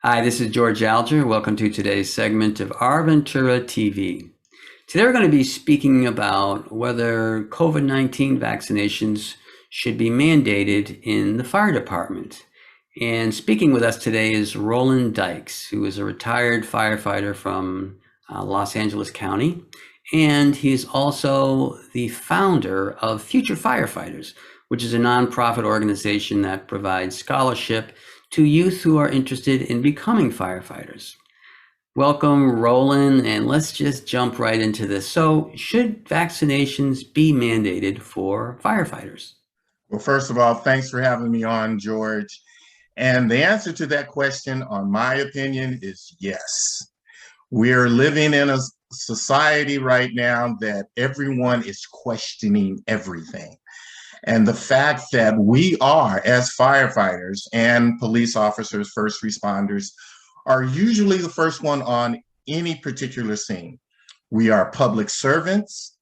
Hi, this is George Alger. Welcome to today's segment of Our Ventura TV. Today we're going to be speaking about whether COVID-19 vaccinations should be mandated in the fire department. And speaking with us today is Roland Dykes, who is a retired firefighter from Los Angeles County. And he's also the founder of Future Firefighters, which is a nonprofit organization that provides scholarship to youth who are interested in becoming firefighters. Welcome, Roland, and let's just jump right into this. So, should vaccinations be mandated for firefighters? Well, first of all, thanks for having me on, George. And the answer to that question, on my opinion, is yes. We are living in a society right now that everyone is questioning everything. And the fact that we are, as firefighters and police officers, first responders, are usually the first one on any particular scene. We are public servants,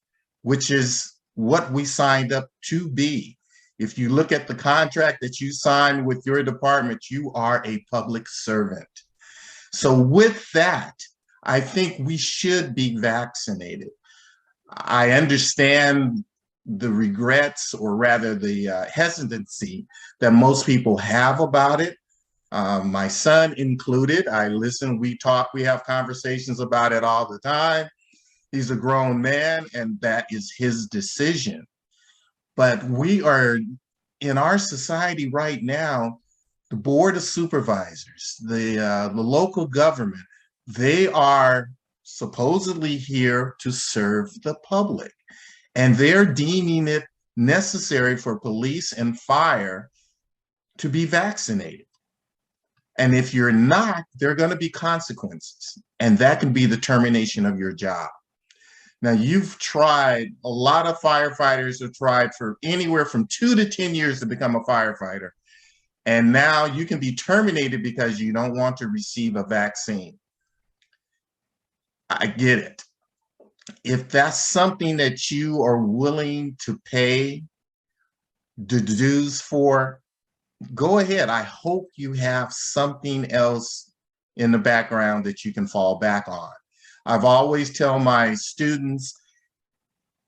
which is what we signed up to be. If you look at the contract that you signed with your department, you are a public servant. So with that, I think we should be vaccinated. I understand the regrets, or rather the hesitancy that most people have about it. My son included. I listen, we talk, we have conversations about it all the time. He's a grown man, and that is his decision. But we are, in our society right now, the board of supervisors, the local government, they are supposedly here to serve the public. And they're deeming it necessary for police and fire to be vaccinated. And if you're not, there are going to be consequences. And that can be the termination of your job. Now, you've tried, a lot of firefighters have tried for anywhere from 2 to 10 years to become a firefighter. And now you can be terminated because you don't want to receive a vaccine. I get it. If that's something that you are willing to pay the dues for, go ahead. I hope you have something else in the background that you can fall back on. I've always tell my students,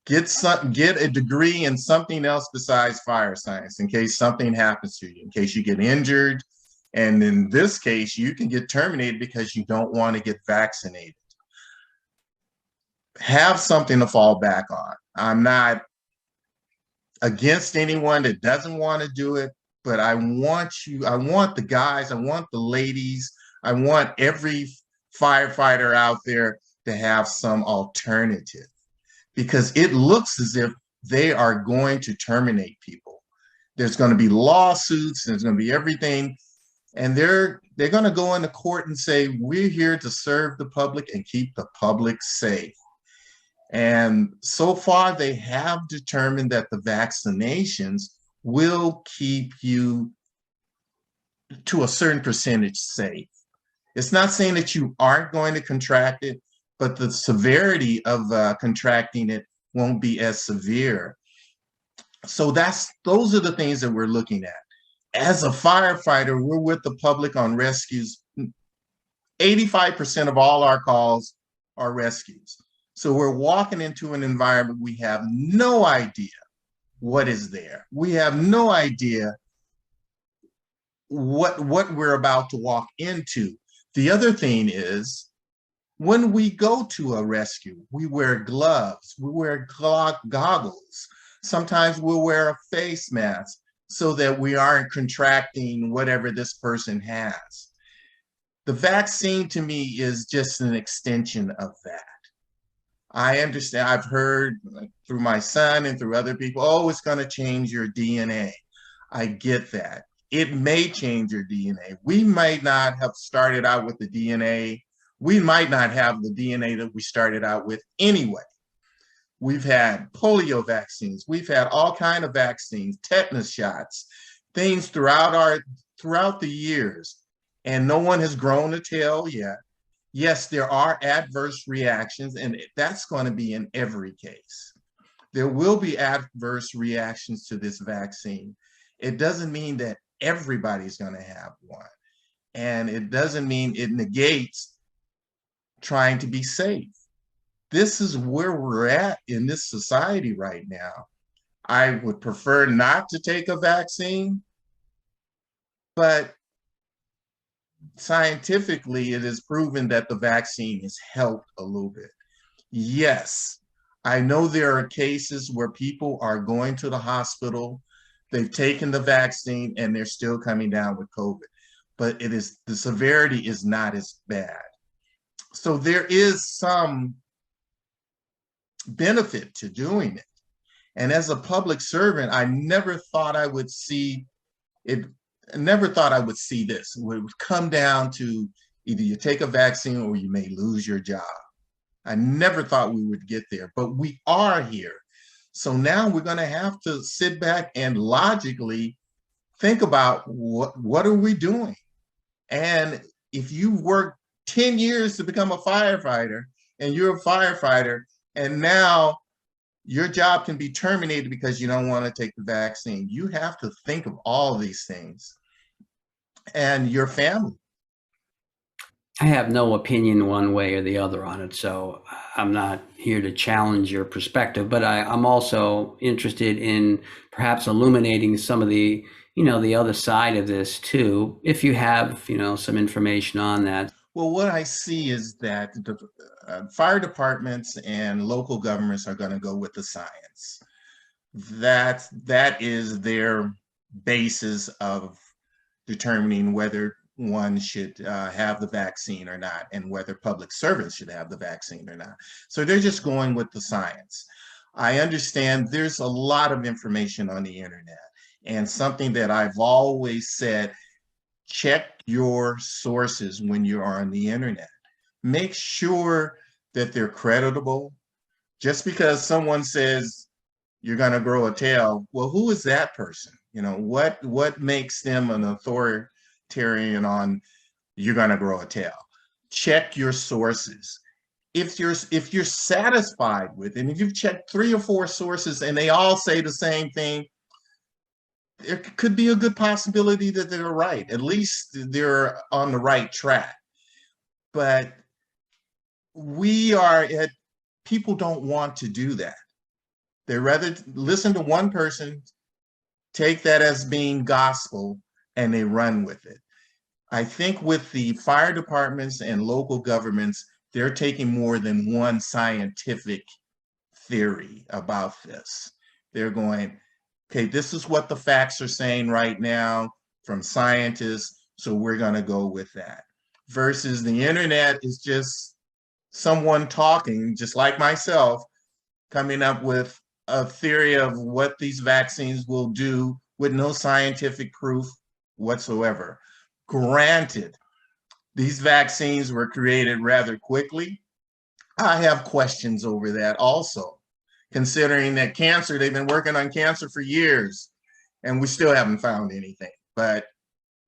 get a degree in something else besides fire science in case something happens to you, in case you get injured. And in this case, you can get terminated because you don't want to get vaccinated. Have something to fall back on. I'm not against anyone that doesn't want to do it, but I want the guys, I want the ladies, I want every firefighter out there to have some alternative, because it looks as if they are going to terminate people. There's going to be lawsuits, there's going to be everything, and they're going to go into court and say, we're here to serve the public and keep the public safe. And so far, they have determined that the vaccinations will keep you to a certain percentage safe. It's not saying that you aren't going to contract it, but the severity of contracting it won't be as severe. So those are the things that we're looking at. As a firefighter, we're with the public on rescues. 85% of all our calls are rescues. So we're walking into an environment we have no idea what is there. We have no idea what we're about to walk into. The other thing is, when we go to a rescue, we wear gloves, we wear goggles. Sometimes we'll wear a face mask so that we aren't contracting whatever this person has. The vaccine to me is just an extension of that. I understand, I've heard through my son and through other people, oh, it's going to change your DNA. I get that. It may change your DNA. We might not have started out with the DNA. We might not have the DNA that we started out with anyway. We've had polio vaccines. We've had all kinds of vaccines, tetanus shots, things throughout the years, and no one has grown a tail yet. Yes, there are adverse reactions, and that's going to be in every case. There will be adverse reactions to this vaccine. It doesn't mean that everybody's going to have one. And it doesn't mean it negates trying to be safe. This is where we're at in this society right now. I would prefer not to take a vaccine, but scientifically, it is proven that the vaccine has helped a little bit. Yes, I know there are cases where people are going to the hospital, they've taken the vaccine, and they're still coming down with COVID. But it is, the severity is not as bad. So there is some benefit to doing it. And as a public servant, I never thought I would see it. I never thought I would see this. It would come down to either you take a vaccine or you may lose your job. I never thought we would get there, but we are here. So now we're going to have to sit back and logically think about what are we doing? And if you work 10 years to become a firefighter and you're a firefighter and now your job can be terminated because you don't want to take the vaccine, you have to think of all of these things and your family. I have no opinion one way or the other on it, so I'm not here to challenge your perspective, but I'm also interested in perhaps illuminating some of the, the other side of this too, if you have, some information on that. Well, what I see is that the fire departments and local governments are going to go with the science. That is their basis of determining whether one should have the vaccine or not, and whether public servants should have the vaccine or not. So they're just going with the science. I understand there's a lot of information on the internet, and something that I've always said, check your sources when you're on the internet. Make sure that they're creditable. Just because someone says you're going to grow a tail, well, who is that person? What makes them an authoritarian on you're going to grow a tail? Check your sources. If you're satisfied with it, and if you've checked 3 or 4 sources and they all say the same thing, there could be a good possibility that they're right. At least they're on the right track. But people don't want to do that. They rather listen to one person, take that as being gospel, and they run with it. I think with the fire departments and local governments, they're taking more than one scientific theory about this. They're going, okay, this is what the facts are saying right now from scientists, so we're going to go with that. Versus the internet is just someone talking, just like myself, coming up with a theory of what these vaccines will do with no scientific proof whatsoever. Granted, these vaccines were created rather quickly. I have questions over that also, considering that cancer, they've been working on cancer for years and we still haven't found anything. But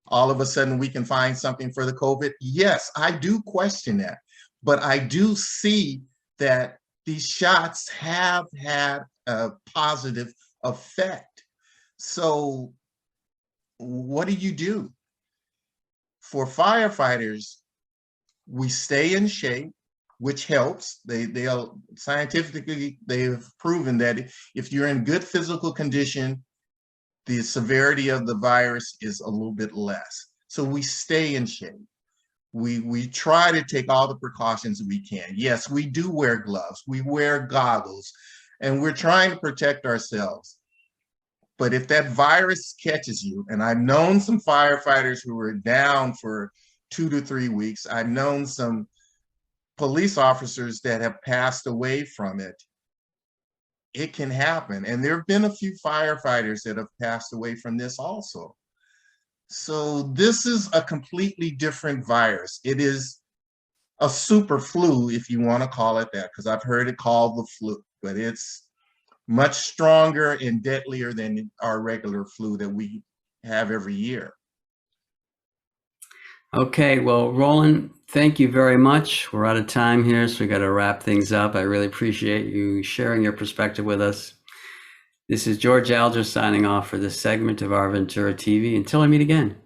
all of a sudden we can find something for the COVID. Yes, I do question that, but I do see that these shots have had a positive effect. So what do you do? For firefighters, we stay in shape, which helps. They'll scientifically, they've proven that if you're in good physical condition, the severity of the virus is a little bit less. So we stay in shape. We try to take all the precautions we can. Yes, we do wear gloves, we wear goggles, and we're trying to protect ourselves. But if that virus catches you, and I've known some firefighters who were down for 2 to 3 weeks, I've known some police officers that have passed away from it. It can happen. And there have been a few firefighters that have passed away from this also. So this is a completely different virus. It is a super flu, if you want to call it that, because I've heard it called the flu, but it's much stronger and deadlier than our regular flu that we have every year. Okay, well, Roland, thank you very much. We're out of time here, so we got to wrap things up. I really appreciate you sharing your perspective with us. This is George Alger signing off for this segment of Our Ventura TV. Until I meet again.